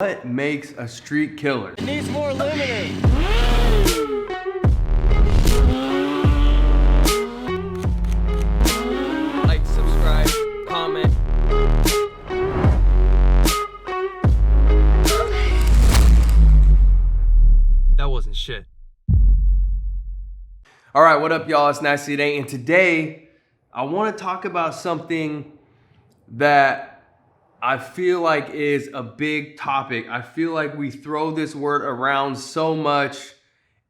What makes a street killer? It needs more limiting. Like, subscribe, comment. That wasn't shit. All right, what up, y'all? It's Nasty Today, and today I want to talk about something that I feel like is a big topic. I feel like we throw this word around so much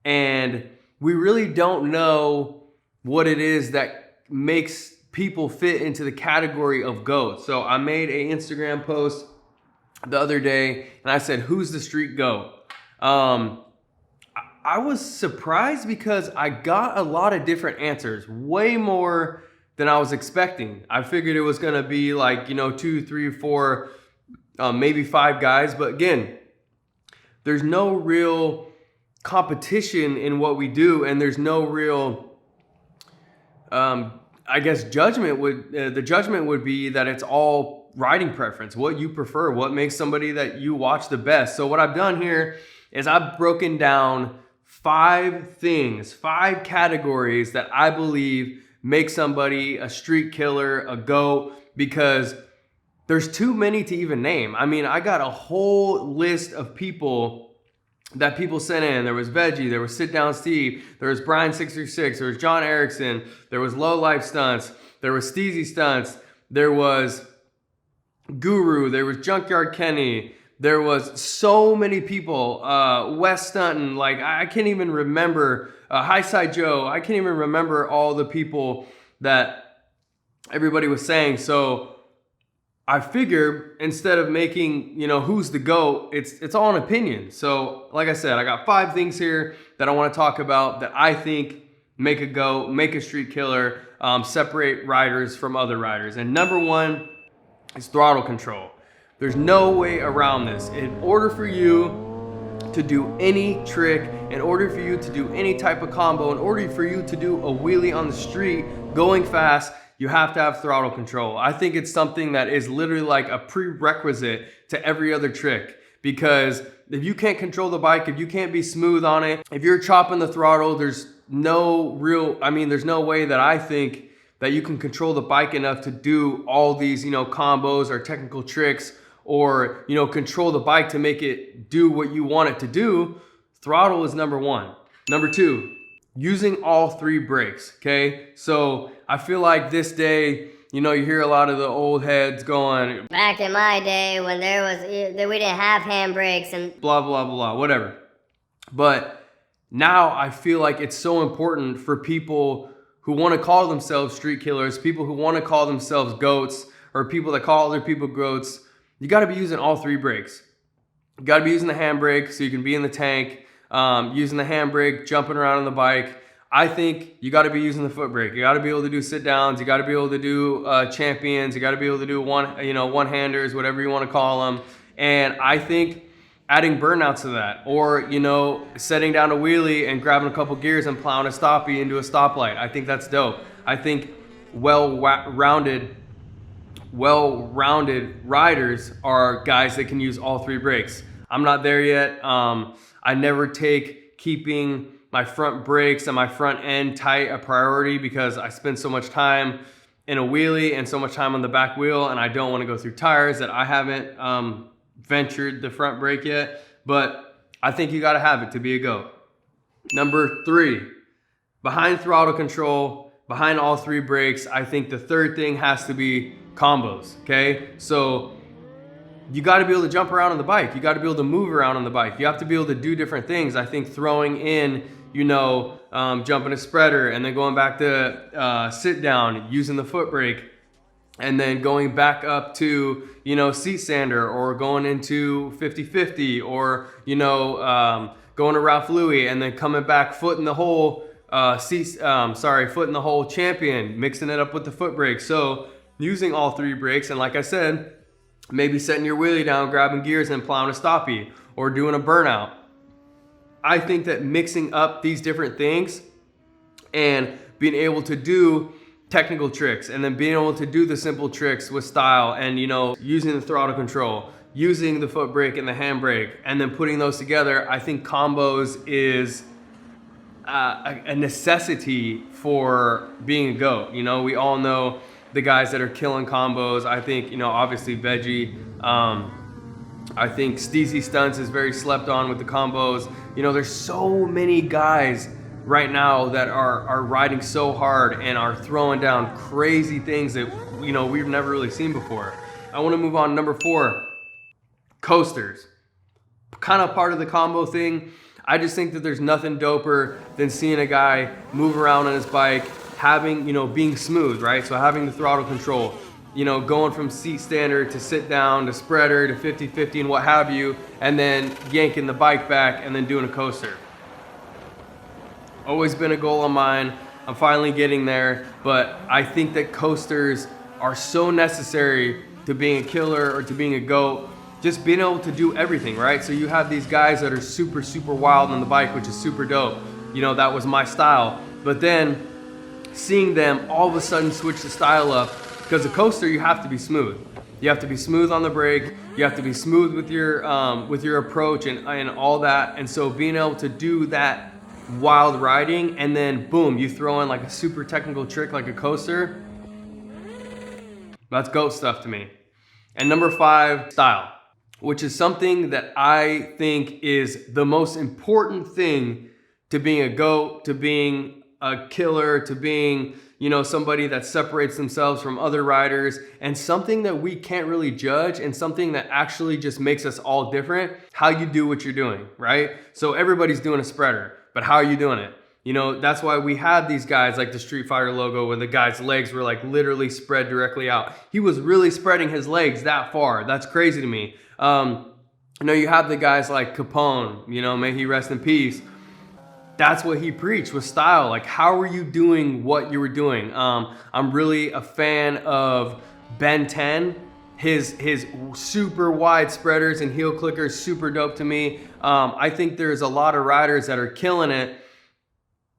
and we really don't know what it is that makes people fit into the category of GOAT. So I made an Instagram post the other day and I said, who's the street GOAT? I was surprised because I got a lot of different answers, way more than I was expecting. I figured it was gonna be like, 2, 3, 4, maybe 5 guys. But again, there's no real competition in what we do, and there's no real, I guess, judgment. The judgment would be that it's all riding preference, what you prefer, what makes somebody that you watch the best. So what I've done here is I've broken down 5 things, 5 categories that I believe make somebody a street killer, a GOAT, because there's too many to even name. I mean, I got a whole list of people that people sent in. There was Veggie, there was Sit Down Steve, there was Brian 636, there was John Erickson, there was Low Life Stunts, there was Steezy Stunts, there was Guru, there was Junkyard Kenny, there was so many people, Wes Stunton, like I can't even remember, High Side Joe, I can't even remember all the people that everybody was saying. So I figure instead of making, who's the GOAT, it's all an opinion. So like I said, I got 5 things here that I want to talk about that I think make a GOAT, make a street killer, separate riders from other riders. And number 1 is throttle control. There's no way around this. In order for you to do any trick, in order for you to do any type of combo, in order for you to do a wheelie on the street going fast, you have to have throttle control. I think it's something that is literally like a prerequisite to every other trick, because if you can't control the bike, if you can't be smooth on it, if you're chopping the throttle, there's no way that I think that you can control the bike enough to do all these, combos or technical tricks, or, control the bike to make it do what you want it to do. Throttle is number 1. Number 2, using all 3 brakes, okay? So I feel like this day, you hear a lot of the old heads going, back in my day when we didn't have handbrakes and blah, blah, blah, whatever. But now I feel like it's so important for people who want to call themselves street killers, people who want to call themselves GOATs, or people that call other people GOATs. You got to be using all 3 brakes. You got to be using the handbrake so you can be in the tank, using the handbrake, jumping around on the bike. I think you got to be using the foot brake. You got to be able to do sit downs. You got to be able to do champions. You got to be able to do one-handers, whatever you want to call them. And I think adding burnouts to that, or setting down a wheelie and grabbing a couple gears and plowing a stoppie into a stoplight. I think that's dope. I think well-rounded riders are guys that can use all 3 brakes. I'm not there yet. I never take keeping my front brakes and my front end tight a priority, because I spend so much time in a wheelie and so much time on the back wheel, and I don't want to go through tires that I haven't ventured the front brake yet. But I think you got to have it to be a GOAT. Number 3, behind throttle control, behind all 3 brakes, I think the 3rd thing has to be combos, okay? So you got to be able to jump around on the bike. You got to be able to move around on the bike. You have to be able to do different things. I think throwing in, jumping a spreader and then going back to sit down, using the foot brake, and then going back up to, seat sander, or going into 50-50, or, going to Ralph Louis and then coming back foot in the hole, foot in the hole champion, mixing it up with the foot brake. So using all 3 brakes, and like I said, maybe setting your wheelie down, grabbing gears and plowing a stoppie, or doing a burnout. I think that mixing up these different things and being able to do technical tricks, and then being able to do the simple tricks with style, and using the throttle control, using the foot brake and the handbrake, and then putting those together, I think combos is a necessity for being a GOAT. You know, we all know the guys that are killing combos. I think, you know, obviously Veggie. I think Steezy Stunts is very slept on with the combos. You know, there's so many guys right now that are riding so hard and are throwing down crazy things that, you know, we've never really seen before. I want to move on to number 4, coasters. Kind of part of the combo thing. I just think that there's nothing doper than seeing a guy move around on his bike, having, you know, being smooth, right? So having the throttle control, you know, going from seat standard to sit down to spreader to 50-50 and what have you, and then yanking the bike back and then doing a coaster. Always been a goal of mine. I'm finally getting there, but I think that coasters are so necessary to being a killer or to being a GOAT. Just being able to do everything, right? So you have these guys that are super, super wild on the bike, which is super dope. You know, that was my style. But then seeing them all of a sudden switch the style up, because a coaster, you have to be smooth. You have to be smooth on the brake. You have to be smooth with your approach and all that. And so being able to do that wild riding, and then boom, you throw in like a super technical trick like a coaster, that's GOAT stuff to me. And number 5, style, which is something that I think is the most important thing to being a GOAT, to being a killer, to being, you know, somebody that separates themselves from other riders, and something that we can't really judge, and something that actually just makes us all different. How you do what you're doing, right? So everybody's doing a spreader, but how are you doing it? You know, that's why we had these guys like the Street Fighter logo where the guy's legs were like literally spread directly out. He was really spreading his legs that far. That's crazy to me. You know, you have the guys like Capone, you know, may he rest in peace. That's what he preached with style. Like, how are you doing what you were doing? I'm really a fan of Ben 10. His super wide spreaders and heel clickers, super dope to me. I think there's a lot of riders that are killing it,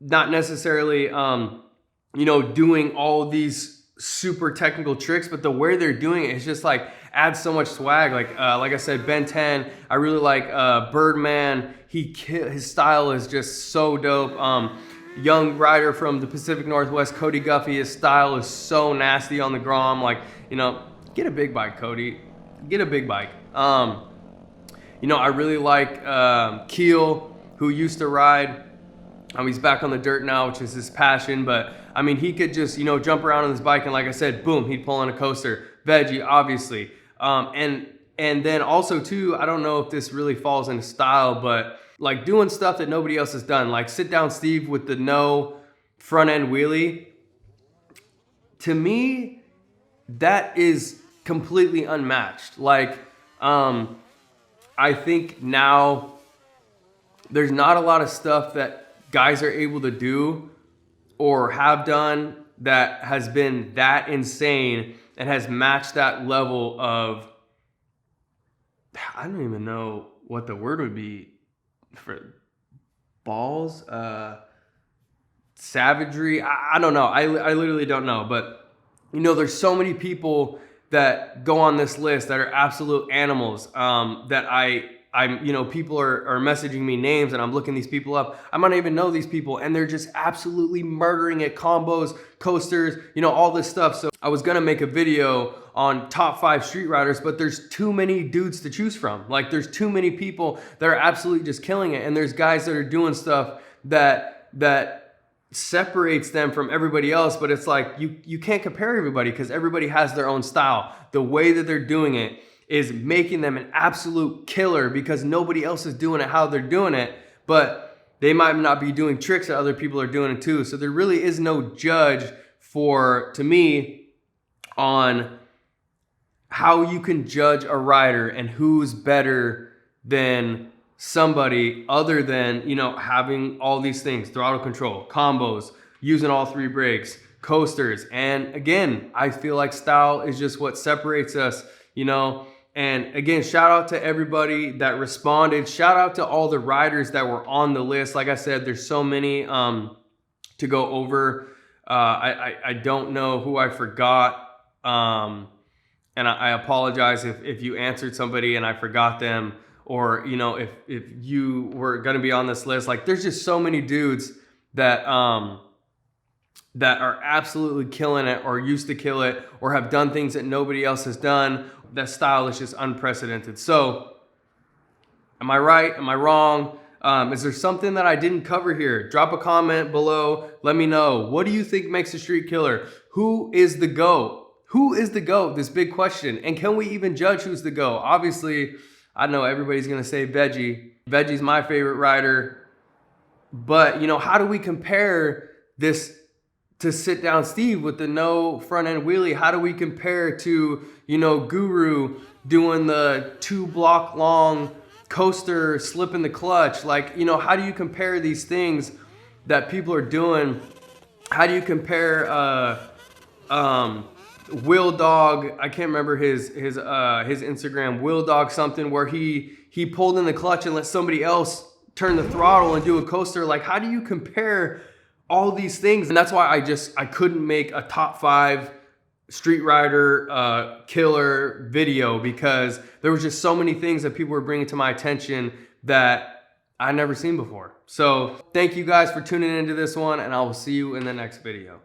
not necessarily, you know, doing all these super technical tricks, but the way they're doing it is just like adds so much swag. Like I said, Ben 10. I really like Birdman. His style is just so dope. Young rider from the Pacific Northwest, Cody Guffey. His style is so nasty on the Grom. Like, you know, get a big bike, Cody. Get a big bike. You know, I really like Keel, who used to ride. He's back on the dirt now, which is his passion. But I mean, he could just, you know, jump around on his bike, and like I said, boom, he'd pull on a coaster. Veggie, obviously. And then also too, I don't know if this really falls into style, but like doing stuff that nobody else has done, like sit down Steve with the no front end wheelie. To me, that is completely unmatched. Like, I think now there's not a lot of stuff that guys are able to do or have done that has been that insane and has matched that level of, I don't even know what the word would be for balls, savagery. I don't know. I literally don't know. But, you know, there's so many people that go on this list that are absolute animals, that I'm, you know, people are messaging me names and I'm looking these people up. I might not even know these people, and they're just absolutely murdering it. Combos, coasters, you know, all this stuff. So I was gonna make a video on top 5 street riders, but there's too many dudes to choose from. Like, there's too many people that are absolutely just killing it. And there's guys that are doing stuff that separates them from everybody else, but it's like you can't compare everybody because everybody has their own style. The way that they're doing it is making them an absolute killer because nobody else is doing it how they're doing it, but they might not be doing tricks that other people are doing it too. So there really is no judge to me, on how you can judge a rider and who's better than somebody other than, you know, having all these things: throttle control, combos, using all 3 brakes, coasters. And again, I feel like style is just what separates us, you know. And again, shout out to everybody that responded. Shout out to all the riders that were on the list. Like I said, there's so many to go over. I don't know who I forgot. And and I apologize if you answered somebody and I forgot them, or you know, if you were gonna be on this list. Like, there's just so many dudes that that are absolutely killing it, or used to kill it, or have done things that nobody else has done. That style is just unprecedented. So, am I right? Am I wrong? Is there something that I didn't cover here? Drop a comment below. Let me know. What do you think makes a street killer? Who is the GOAT? Who is the GOAT? This big question. And can we even judge who's the GOAT? Obviously, I know everybody's going to say Veggie. Veggie's my favorite rider. But, you know, how do we compare this to Sit Down Steve with the no front end wheelie? How do we compare to, you know, Guru doing the 2 block long coaster slip in the clutch? Like, you know, how do you compare these things that people are doing? How do you compare Will Dog, I can't remember his Instagram, Will Dog something, where he pulled in the clutch and let somebody else turn the throttle and do a coaster? Like, how do you compare all these things? And that's why I couldn't make a top 5 street rider killer video, because there was just so many things that people were bringing to my attention that I never seen before. So thank you guys for tuning into this one, and I will see you in the next video.